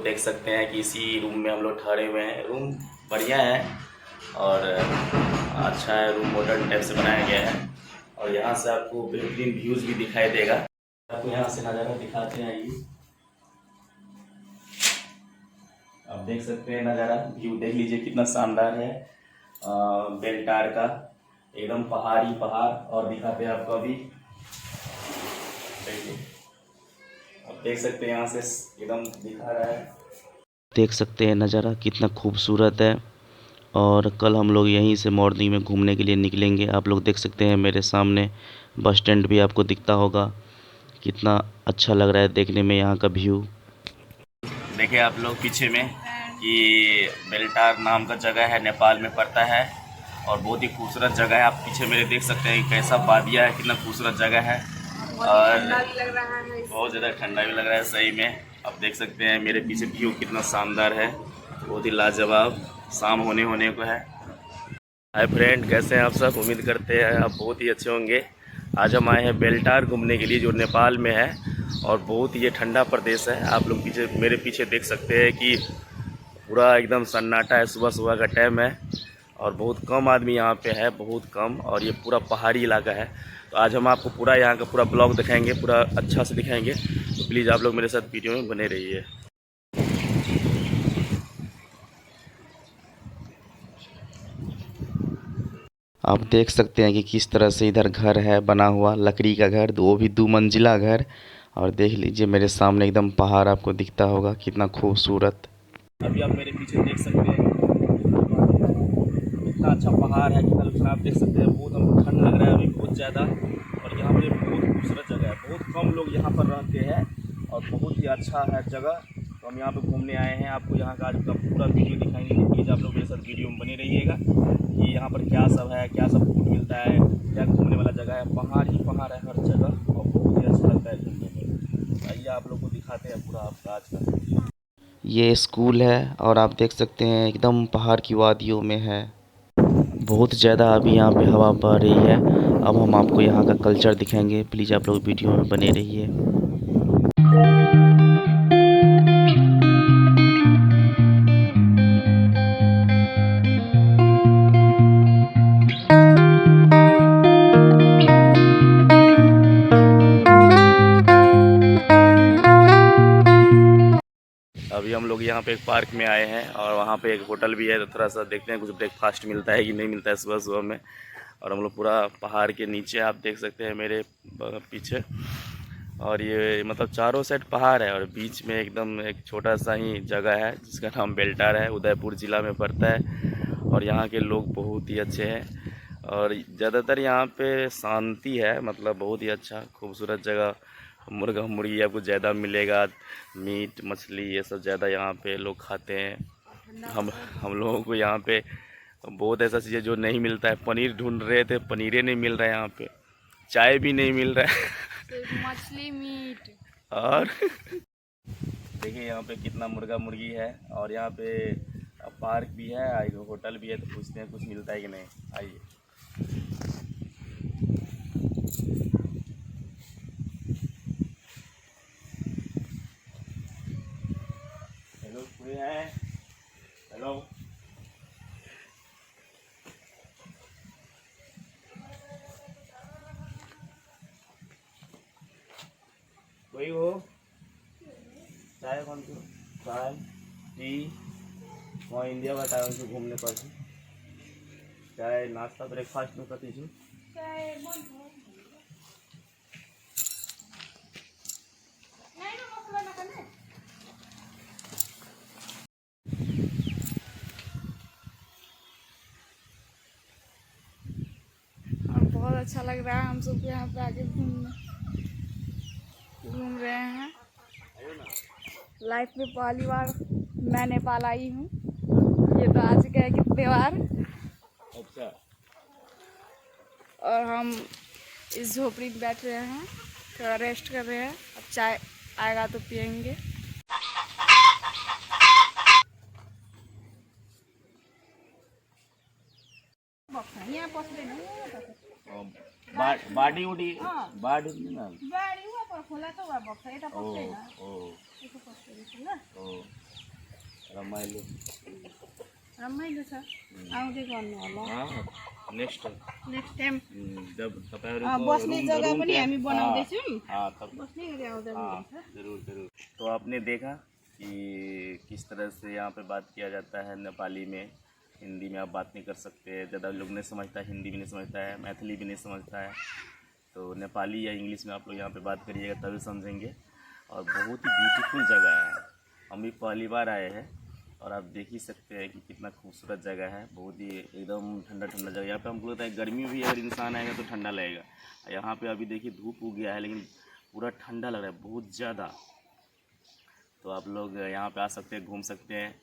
देख सकते हैं कि इसी रूम में हम लोग ठहरे हुए हैं। रूम बढ़िया है और अच्छा है, रूम मॉडर्न टाइप से बनाया गया है और यहाँ से आपको बेहतरीन व्यूज़ भी दिखाई देगा। आपको यहाँ से नज़ारा दिखाते हैं, ये आप देख सकते हैं नज़ारा, व्यू देख लीजिए कितना शानदार है। बेल्टार का एकदम पहाड़ी पहाड़ और दिखाते हैं आपको अभी। देखिए आप देख सकते हैं यहाँ से एकदम दिखा रहा है, देख सकते हैं नज़ारा कितना खूबसूरत है। और कल हम लोग यहीं से मॉर्निंग में घूमने के लिए निकलेंगे। आप लोग देख सकते हैं मेरे सामने बस स्टैंड भी आपको दिखता होगा, कितना अच्छा लग रहा है देखने में यहाँ का व्यू। देखिए आप लोग पीछे में कि बेल्टार नाम का जगह है, नेपाल में पड़ता है और बहुत ही खूबसूरत जगह है। आप पीछे मेरे देख सकते हैं कैसा वादिया है, कितना खूबसूरत जगह है और बहुत ज़्यादा ठंडा भी लग रहा है सही में। आप देख सकते हैं मेरे पीछे व्यू कितना शानदार है, बहुत ही लाजवाब। शाम होने को है। हाय फ्रेंड, कैसे हैं आप सब? उम्मीद करते हैं आप बहुत ही अच्छे होंगे। आज हम आए हैं बेल्टार घूमने के लिए, जो नेपाल में है और बहुत ही ये ठंडा प्रदेश है। आप लोग पीछे मेरे पीछे देख सकते हैं कि पूरा एकदम सन्नाटा है, सुबह सुबह का टाइम है और बहुत कम आदमी यहाँ पे है, बहुत कम। और ये पूरा पहाड़ी इलाका है। तो आज हम आपको पूरा यहाँ का पूरा ब्लॉग दिखाएंगे, पूरा अच्छा से दिखाएंगे। तो प्लीज़ आप लोग मेरे साथ वीडियो में बने रहिए। आप देख सकते हैं कि किस तरह से इधर घर है बना हुआ, लकड़ी का घर, वो भी 2 मंजिला घर। और देख लीजिए मेरे सामने एकदम पहाड़ आपको दिखता होगा, कितना खूबसूरत। अभी आप मेरे पीछे देख सकते हैं कितना अच्छा पहाड़ है, कितना अच्छा आप देख सकते हैं। बहुत हमको ठंड लग रहा है अभी बहुत ज़्यादा और यहाँ पे बहुत खूबसूरत जगह है। बहुत कम लोग यहाँ पर रहते हैं और बहुत ही अच्छा है जगह। तो हम यहाँ पे घूमने आए हैं, आपको यहाँ का आज का पूरा वीडियो दिखाएंगे। प्लीज़ आप लोग मेरे साथ वीडियो में बने रहिएगा कि यहाँ पर क्या सब है, क्या सब फूड मिलता है, क्या घूमने वाला जगह है। पहाड़ ही पहाड़ है हर जगह और बहुत ही अच्छा लगता है घूमने में। आइए आप लोग को दिखाते हैं पूरा आपका आज का वीडियो। ये स्कूल है और आप देख सकते हैं एकदम पहाड़ की वादियों में है। बहुत ज़्यादा अभी यहाँ पे हवा बह रही है। अब हम आपको यहाँ का कल्चर दिखाएंगे, प्लीज़ आप लोग वीडियो में बने रहिए। अभी हम लोग यहाँ पे एक पार्क में आए हैं और वहाँ पे एक होटल भी है। तो थोड़ा सा देखते हैं कुछ ब्रेकफास्ट मिलता है कि नहीं मिलता है सुबह सुबह में। और हम लोग पूरा पहाड़ के नीचे, आप देख सकते हैं मेरे पीछे। और ये मतलब चारों साइड पहाड़ है और बीच में एकदम एक छोटा सा ही जगह है जिसका नाम बेल्टार है, उदयपुर ज़िला में पड़ता है। और यहाँ के लोग बहुत ही अच्छे हैं और ज़्यादातर यहाँ पे शांति है, मतलब बहुत ही अच्छा खूबसूरत जगह। मुर्गा मुर्गी आपको ज़्यादा मिलेगा, मीट मछली ये सब ज़्यादा यहाँ पे लोग खाते हैं। हम लोगों को यहाँ पे बहुत ऐसा चीज़ है जो नहीं मिलता है। पनीर ढूंढ रहे थे, पनीर नहीं मिल रहा है यहाँ पे, चाय भी नहीं मिल रहा है मछली मीट। और देखिए यहाँ पे कितना मुर्गा मुर्गी है और यहाँ पे पार्क भी है, होटल भी है। तो पूछते हैं कुछ मिलता है कि नहीं, आइए। हेलो, कोई है? हेलो, कोई हो? चाय कौन सी? चाय टी वहाँ इंडिया बताया उनको घूमने पर चाय नाश्ता ब्रेकफास्ट में कथी छू? और बहुत अच्छा लग रहा है, हम सब यहाँ पे आके घूम रहे हैं। लाइफ में पहली बार मैं नेपाल आई हूँ, ये तो आज गए कितने बार। अच्छा, और हम इस झोपड़ी में बैठ रहे हैं, थोड़ा रेस्ट कर रहे हैं। अब चाय आएगा तो पियेंगे। बाडी उडी बाडी ना। ओ ओ ओ रमाइलो रमाइलो छ आउँदै गर्नु होला नेक्स्ट नेक्स्ट टाइम जब बस्ने जग्गा पनि हामी बनाउँदैछौँ तब बस्ने गरी आउँदा पनि हुन्छ जरूर जरूर। तो आपने देखा कि किस तरह से यहाँ पे बात किया जाता है नेपाली में। हिंदी में आप बात नहीं कर सकते, ज़्यादा लोग नहीं समझता है, हिंदी भी नहीं समझता है, मैथिली भी नहीं समझता है। तो नेपाली या इंग्लिश में आप लोग यहाँ पे बात करिएगा तभी समझेंगे। और बहुत ही ब्यूटीफुल जगह है, हम भी पहली बार आए हैं और आप देख ही सकते हैं कि कितना खूबसूरत जगह है। बहुत ही एकदम ठंडा ठंडा जगह। यहाँ पे हमको लगता है गर्मी भी अगर इंसान आएगा तो ठंडा लगेगा। यहाँ पे अभी देखिए धूप उग गया है लेकिन पूरा ठंडा लग रहा है बहुत ज़्यादा। तो आप लोग यहाँ पे आ सकते हैं, घूम सकते हैं।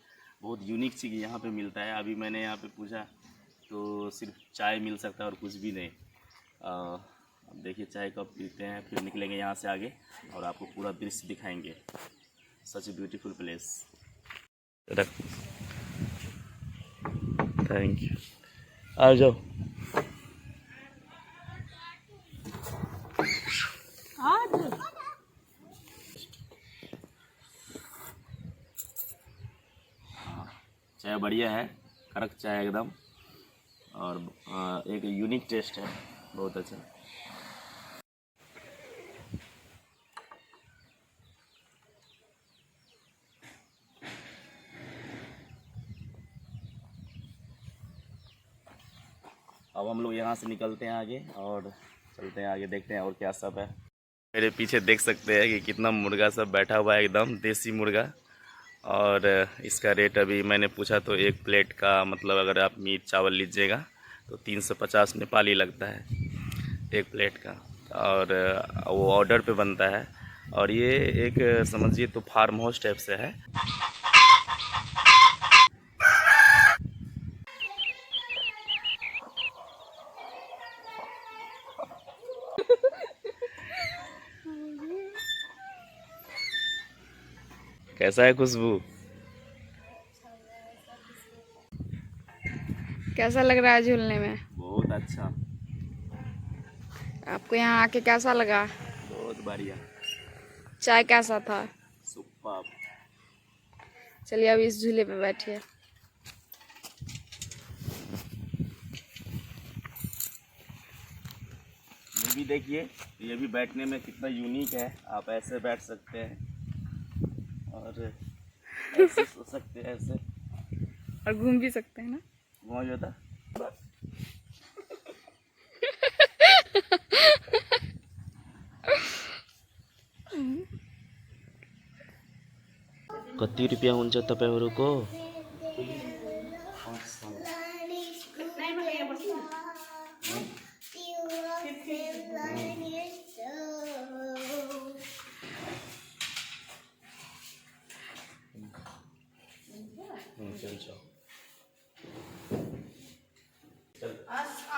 बहुत यूनिक चीज़ यहाँ पे मिलता है। अभी मैंने यहाँ पे पूछा तो सिर्फ चाय मिल सकता है और कुछ भी नहीं। अब देखिए चाय कब पीते हैं, फिर निकलेंगे यहाँ से आगे और आपको पूरा दृश्य दिखाएंगे। Such a beautiful place. Thank you. आ जाओ। चाय बढ़िया है, कड़क चाय एकदम, और एक यूनिक टेस्ट है, बहुत अच्छा। अब हम लोग यहाँ से निकलते हैं आगे और चलते हैं आगे, देखते हैं और क्या सब है। मेरे पीछे देख सकते हैं कि कितना मुर्गा सब बैठा हुआ है, एकदम देसी मुर्गा। और इसका रेट अभी मैंने पूछा तो एक प्लेट का मतलब अगर आप मीट चावल लीजिएगा तो 350 नेपाली लगता है एक प्लेट का। और वो ऑर्डर पे बनता है। और ये एक समझिए तो फार्म हाउस टाइप से है। कैसा है खुशबू? कैसा लग रहा है झूलने में? बहुत अच्छा। आपको यहाँ आके कैसा लगा? बहुत बढ़िया। चाय कैसा था? सुपर। चलिए अब इस झूले पे बैठिए। ये भी देखिए, ये भी बैठने में कितना यूनिक है। आप ऐसे बैठ सकते हैं और ऐसे सो सकते हैं, ऐसे और घूम भी सकते हैं ना। घुमा जाता। कति रुपियाँ हुन्छ तपाईहरुको?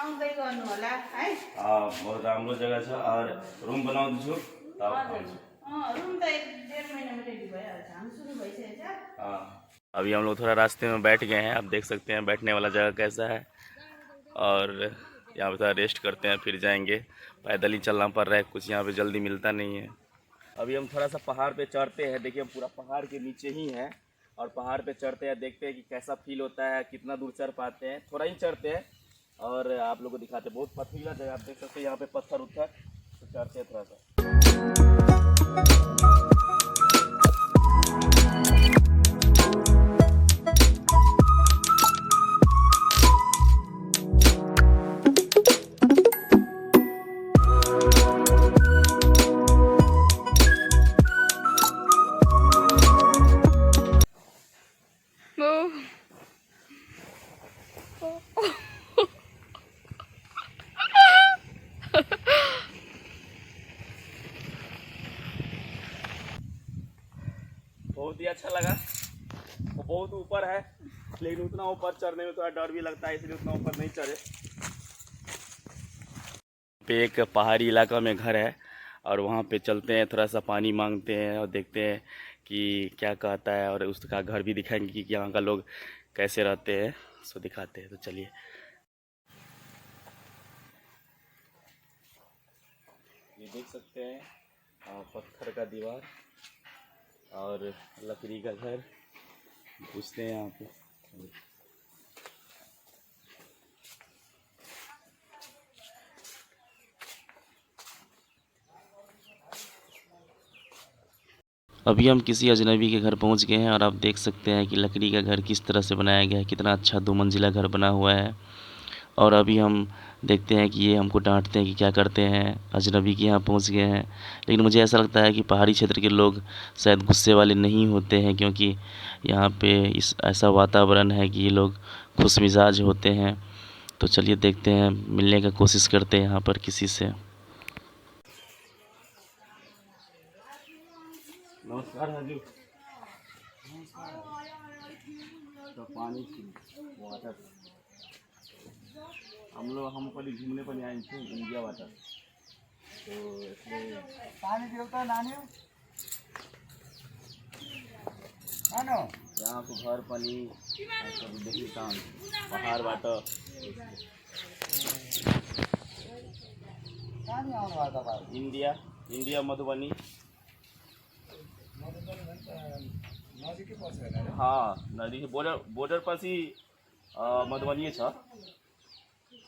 आउँदै गर्नु होला है। बहुत राम्रो जगह छ। और रूम बनाउँदैछु तब आउँछु। रूम त 1.5 महिनामा रेडी भइहाल्छ। हामी सुरु भइसकेछ। अभी हम लोग थोड़ा रास्ते में बैठ गए हैं। आप देख सकते हैं बैठने वाला जगह कैसा है। और यहाँ पे थोड़ा रेस्ट करते हैं, फिर जाएंगे। पैदल ही चलना पड़ रहा है, कुछ यहाँ पे जल्दी मिलता नहीं है। अभी हम थोड़ा सा पहाड़ पे चढ़ते हैं। देखिए हम पूरा पहाड़ के नीचे ही हैं और पहाड़ पे चढ़ते हैं, देखते हैं कि कैसा फील होता है, कितना दूर चढ़ पाते हैं। थोड़ा ही चढ़ते हैं और आप लोगों को दिखाते हैं। बहुत पथरीला जगह, आप देख सकते हैं यहाँ पे पत्थर उत्थर, तो चढ़ते हैं थोड़ा सा। बहुत ही अच्छा लगा। वो बहुत ऊपर है लेकिन उतना ऊपर चढ़ने में थोड़ा डर भी लगता है, इसलिए उतना ऊपर नहीं चढ़े। पे एक पहाड़ी इलाका में घर है और वहाँ पे चलते हैं, थोड़ा सा पानी मांगते हैं और देखते हैं कि क्या कहता है। और उसका घर भी दिखाएंगे कि यहाँ का लोग कैसे रहते हैं, सो दिखाते हैं। तो चलिए। ये देख सकते हैं पत्थर का दीवार और लकड़ी का घर, पूछते हैं यहाँ पे। अभी हम किसी अजनबी के घर पहुंच गए हैं और आप देख सकते हैं कि लकड़ी का घर किस तरह से बनाया गया है, कितना अच्छा 2 मंजिला घर बना हुआ है। और अभी हम देखते हैं कि ये हमको डांटते हैं कि क्या करते हैं, अजनबी के यहाँ पहुंच गए हैं। लेकिन मुझे ऐसा लगता है कि पहाड़ी क्षेत्र के लोग शायद गुस्से वाले नहीं होते हैं, क्योंकि यहाँ पे इस ऐसा वातावरण है कि ये लोग खुश मिजाज होते हैं। तो चलिए देखते हैं, मिलने का कोशिश करते हैं यहाँ पर किसी से। नमस्कार हाजी। तो पानी वाटर हम पहले घूमने पर आए थे, इंडिया वाटर। तो इसलिए पानी देवता नानी आनो यहाँ को घर पानी देखिए काम पहाड़ वाटर। पानी आउनु भयो तपाईहरु इंडिया मधुबनी। नजिकै पर्छ हैन र हाँ नदी बॉर्डर पछि मधुबनी छ।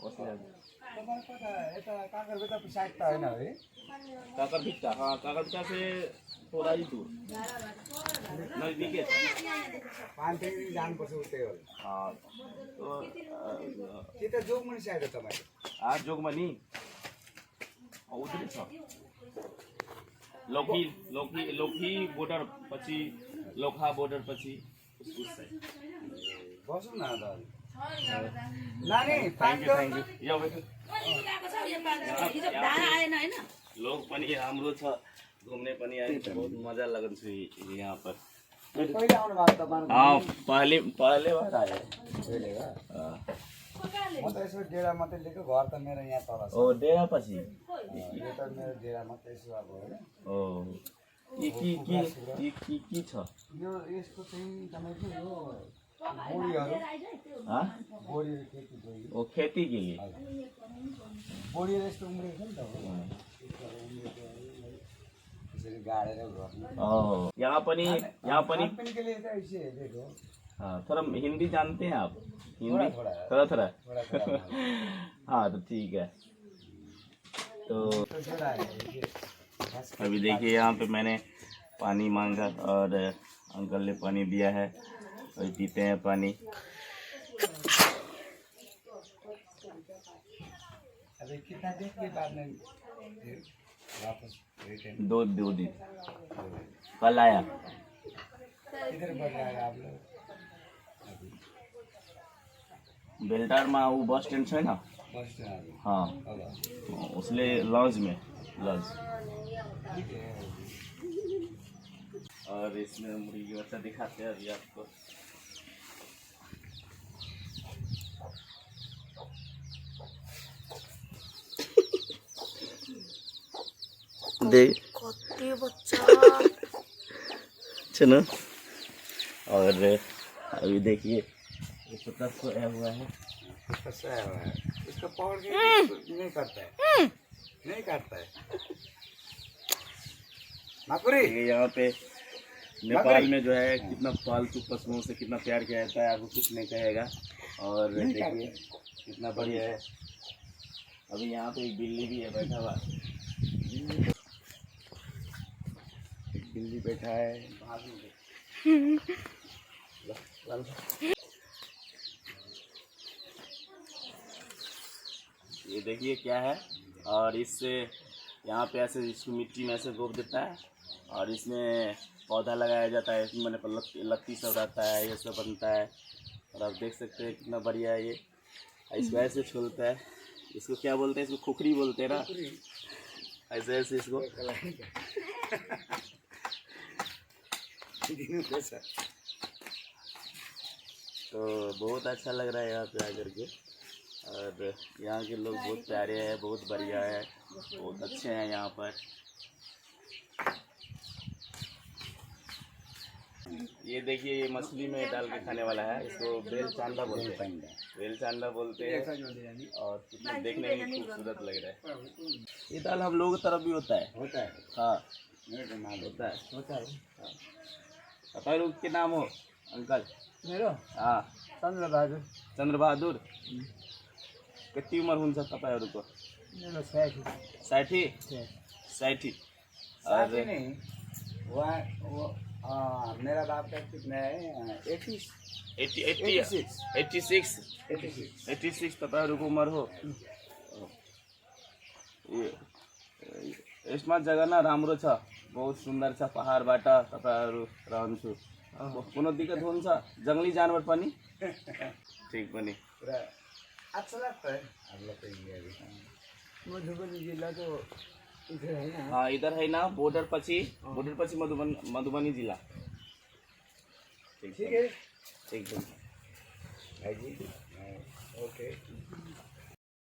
तपाईहरु कता यता काकरभित्र साइड त हैन है काकरभिट्टा, हाँ काकरभिट्टा से थोड़ा ही दूर नजदीक है। पानीदेखि जानुपर्छ उतै हो हाँ तो त्यता जोगमुनि साइड हो तपाईहरु आज जोगमनी उधर छ। लोकी बॉर्डर पछि लोखा बॉर्डर पछि उस साइड। बसौँ न त नानी थैंक यू यो लोग पनि राम्रो छ, घूमने पनि आए, बहुत मजा लगन छ यहाँ पर। पहिले आउनु भएको तपाईहरु हाँ पहले बार आए। म त यसो डेरा मात्रै लिएको घर त मेरो यहाँ तल छ। ओ डेरा पछि यो त मेरो डेरा मात्रै यसो अब हैन ओ की छ यो यसको चाहिँ तपाईको यो बोडीहरु हाँ बोडी खेती बोडी वो खेती के लिए। बोडी यस्तो उम्रेको छ नि त यसरी गाडेर गर्नु। ओ यहाँ पनि के लिए त ऐसे हेरेको हाँ थोड़ा हिंदी जानते हैं आप? हिंदी थोड़ा थोड़ा हाँ तो ठीक है। तो अभी देखिए यहाँ पे मैंने पानी मांगा और अंकल ने पानी दिया है, अभी पीते हैं पानी। अभी कितना दिन के बाद में वापस रिटर्न 2 दिन कल आया। किधर बढ़ रहा है आप लोग? बेलटार में वो बस स्टैंड है ना, बस स्टैंड हाँ अब उसले लॉज में लॉज। ठीक है और इसमें मुर्गी के बच्चा दिखाते हैं अभी आपको। देख चलो। और अभी देखिए ये कुत्ता सोया हुआ है। फंसा हुआ है इसका पकड़ के नहीं करता है नहीं काटता है माकुरी। ये यहाँ पे नेपाल में जो है कितना पालतू पशुओं से कितना प्यार किया जाता है, आपको कुछ नहीं कहेगा। और देखिए कितना बढ़िया है। अभी यहाँ पे एक बिल्ली भी है बैठा हुआ, बिल्ली बैठा है ये देखिए क्या है। और इससे यहाँ पे ऐसे इसको मिट्टी में ऐसे गोप देता है और इसमें पौधा लगाया जाता है, इसमें मैंने लत्ती सब रहता है, ये सब बनता है। और आप देख सकते हैं कितना बढ़िया है ये। इसको ऐसे छोलता है, इसको क्या बोलते हैं, इसको खुखरी बोलते हैं ना, ऐसे ऐसे इसको। तो बहुत अच्छा लग रहा है यहाँ पे आकर के। और यहाँ के लोग बहुत प्यारे हैं, बहुत बढ़िया है, बहुत अच्छे हैं यहाँ पर। ये देखिए ये मछली में डाल के खाने वाला है, इसको बेल चांदा बोलते हैं, बेल चांदा बोलते हैं। और कितना देखने में खूबसूरत लग रहा है। ये दाल हम लोगों की तरफ भी होता है हाँ होता है। बताओ लोग के नाम हो अंकल मेरो हाँ चन्द्र बहादुर चंद्र बहादुर कितनी उम्र हुन्छ तपाईँहरूको मेरो 60 60 60 साथी नहीं वहाँ वो मेरा बाप का कितना है 86 तपाईँहरूको उम्र हो यसमा जग्गा न राम्रो छ बहुत सुन्दर छ पहाडबाट तपाईँहरू रहन्छु कुनै दिक्कत हुन्छ जङ्गली जानवर पनि ठीक पनि पूरा अच्छा लगता है हम लोग को इंडिया में मधुबनी जिला तो इधर है ना हाँ इधर है ना बॉर्डर पछि मधुबनी जिला ठीक है ठीक है भाई जी ओके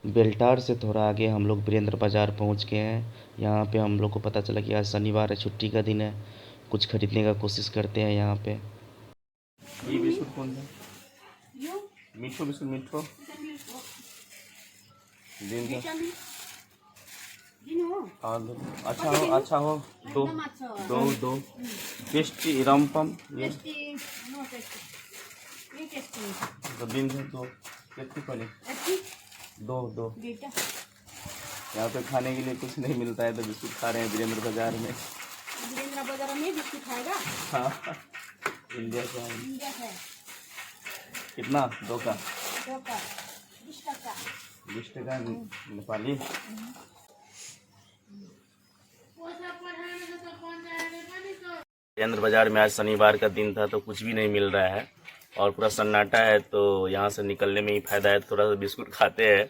बेल्टार से थोड़ा आगे हम लोग वीरेंद्र बाज़ार पहुंच गए हैं। यहाँ पे हम लोग को पता चला कि आज शनिवार है, छुट्टी का दिन है। कुछ खरीदने का कोशिश करते हैं यहाँ पे। ये बिस्कुट कौन सा मीठो बिस्कुट मीठो दिन हाँ अच्छा हो दो टेस्टी रमपम ये तो दिन से दो कितनी पड़े दो यहाँ पे खाने के लिए कुछ नहीं मिलता है तो बिस्कुट खा रहे हैं वीरेंद्र बाजार में बिस्कुट खाएगा हाँ इंडिया से आए। कितना दो का 20 टका नेपाली। वीरेंद्र बाजार में आज शनिवार का दिन था तो कुछ भी नहीं मिल रहा है और पूरा सन्नाटा है, तो यहाँ से निकलने में ही फ़ायदा है। थोड़ा सा बिस्कुट खाते हैं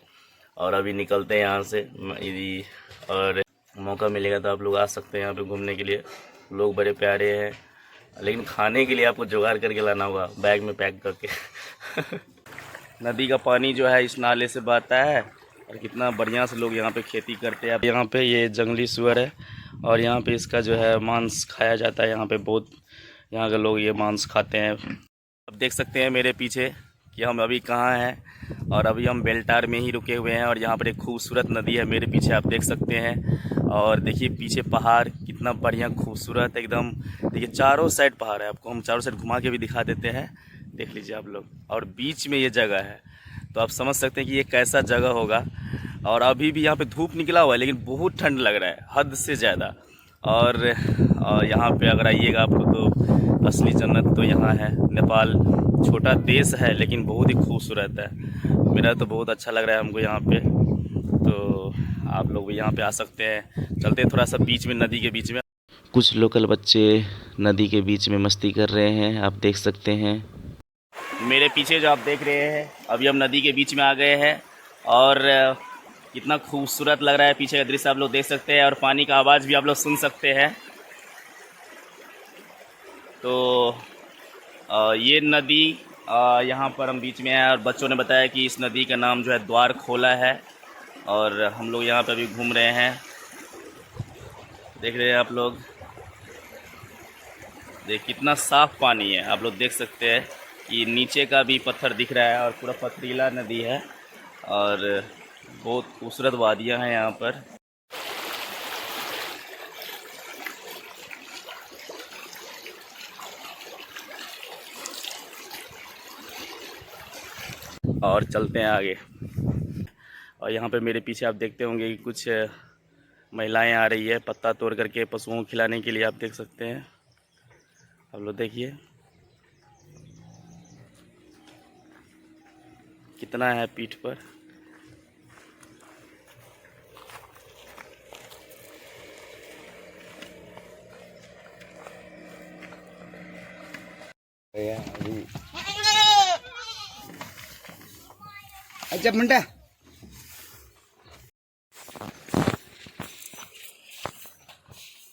और अभी निकलते हैं यहाँ से। यदि और मौका मिलेगा तो आप लोग आ सकते हैं यहाँ पे घूमने के लिए। लोग बड़े प्यारे हैं, लेकिन खाने के लिए आपको जुगाड़ करके लाना होगा बैग में पैक करके। नदी का पानी जो है इस नाले से बहता है और कितना बढ़िया से लोग यहाँ पे खेती करते हैं। अब यहाँ पे ये जंगली सुअर है और यहाँ पे इसका जो है मांस खाया जाता है। यहाँ पे बहुत यहाँ के लोग ये मांस खाते हैं। अब देख सकते हैं मेरे पीछे कि हम अभी कहाँ हैं और अभी हम बेल्टार में ही रुके हुए हैं और यहाँ पर एक खूबसूरत नदी है मेरे पीछे आप देख सकते हैं। और देखिए पीछे पहाड़ कितना बढ़िया खूबसूरत एकदम। देखिए चारों साइड पहाड़ है, आपको हम चारों साइड घुमा के भी दिखा देते हैं, देख लीजिए आप लोग। और बीच में ये जगह है तो आप समझ सकते हैं कि ये कैसा जगह होगा। और अभी भी यहाँ पे धूप निकला हुआ है लेकिन बहुत ठंड लग रहा है, हद से ज़्यादा। और यहाँ पे अगर आइएगा आपको तो असली जन्नत तो यहाँ है। नेपाल छोटा देश है लेकिन बहुत ही खूबसूरत है। मेरा तो बहुत अच्छा लग रहा है हमको यहाँ पे, तो आप लोग भी यहाँ पे आ सकते हैं। चलते हैं थोड़ा सा बीच में, नदी के बीच में। कुछ लोकल बच्चे नदी के बीच में मस्ती कर रहे हैं, आप देख सकते हैं। मेरे पीछे जो आप देख रहे हैं अभी हम नदी के बीच में आ गए हैं और कितना खूबसूरत लग रहा है। पीछे का दृश्य आप लोग देख सकते हैं और पानी का आवाज़ भी आप लोग सुन सकते हैं। तो ये नदी यहाँ पर हम बीच में है और बच्चों ने बताया कि इस नदी का नाम जो है द्वार खोला है और हम लोग यहाँ पे अभी घूम रहे हैं। देख रहे हैं आप लोग, देख कितना साफ पानी है। आप लोग देख सकते हैं कि नीचे का भी पत्थर दिख रहा है और पूरा पथरीला नदी है और बहुत खूबसूरत वादियाँ हैं यहाँ पर। और चलते हैं आगे। और यहाँ पे मेरे पीछे आप देखते होंगे कि कुछ महिलाएं आ रही है पत्ता तोड़ करके पशुओं को खिलाने के लिए, आप देख सकते हैं। आप लोग देखिए कितना है पीठ पर। अभी अच्छा मुंडा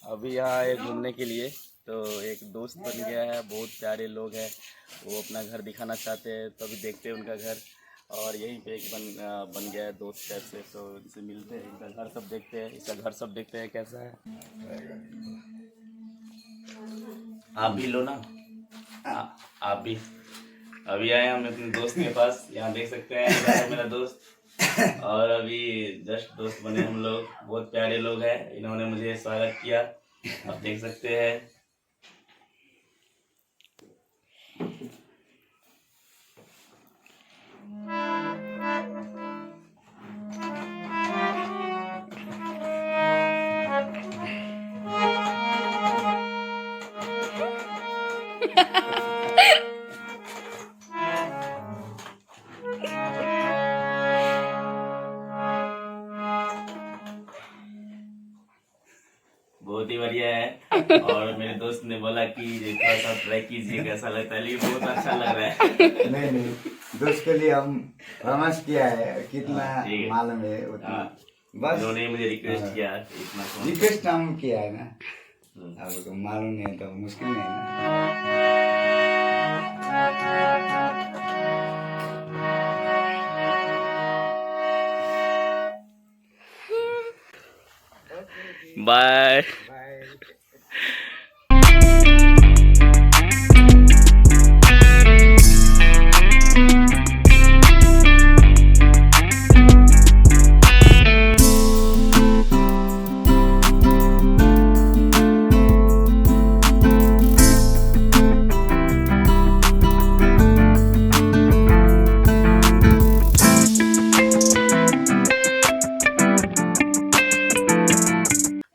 अभी यहाँ आए घूमने के लिए तो एक दोस्त बन गया है, बहुत प्यारे लोग हैं। वो अपना घर दिखाना चाहते हैं तो अभी देखते हैं उनका घर, और यहीं पे एक बन गया है दोस्त टाइप से। तो इनसे मिलते हैं, इनका घर सब देखते हैं, इसका घर सब देखते हैं कैसा है। आप भी लो ना, आप भी। अभी आए हम अपने दोस्त के पास, यहाँ देख सकते हैं इधर है मेरा दोस्त और अभी जस्ट दोस्त बने हम लोग। बहुत प्यारे लोग हैं, इन्होंने मुझे स्वागत किया, आप देख सकते हैं। और मेरे दोस्त ने बोला कि ये थोड़ा सा ट्राई कीजिए कैसा लगता है, लेकिन बहुत अच्छा लग रहा है। नहीं दोस्त के लिए हम प्रॉमिस किया है, कितना ठीक है। मालूम है उतना, बस उन्होंने मुझे रिक्वेस्ट किया इतना कौन- रिक्वेस्ट हम किया है ना, अब तो मालूम नहीं है तो मुश्किल नहीं है बाय। ना। बाय।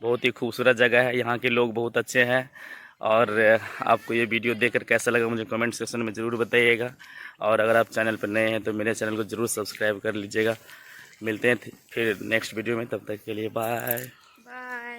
बहुत ही खूबसूरत जगह है, यहाँ के लोग बहुत अच्छे हैं। और आपको ये वीडियो देखकर कैसा लगा मुझे कमेंट सेक्शन में ज़रूर बताइएगा। और अगर आप चैनल पर नए हैं तो मेरे चैनल को ज़रूर सब्सक्राइब कर लीजिएगा। मिलते हैं फिर नेक्स्ट वीडियो में, तब तक के लिए बाय। बाय।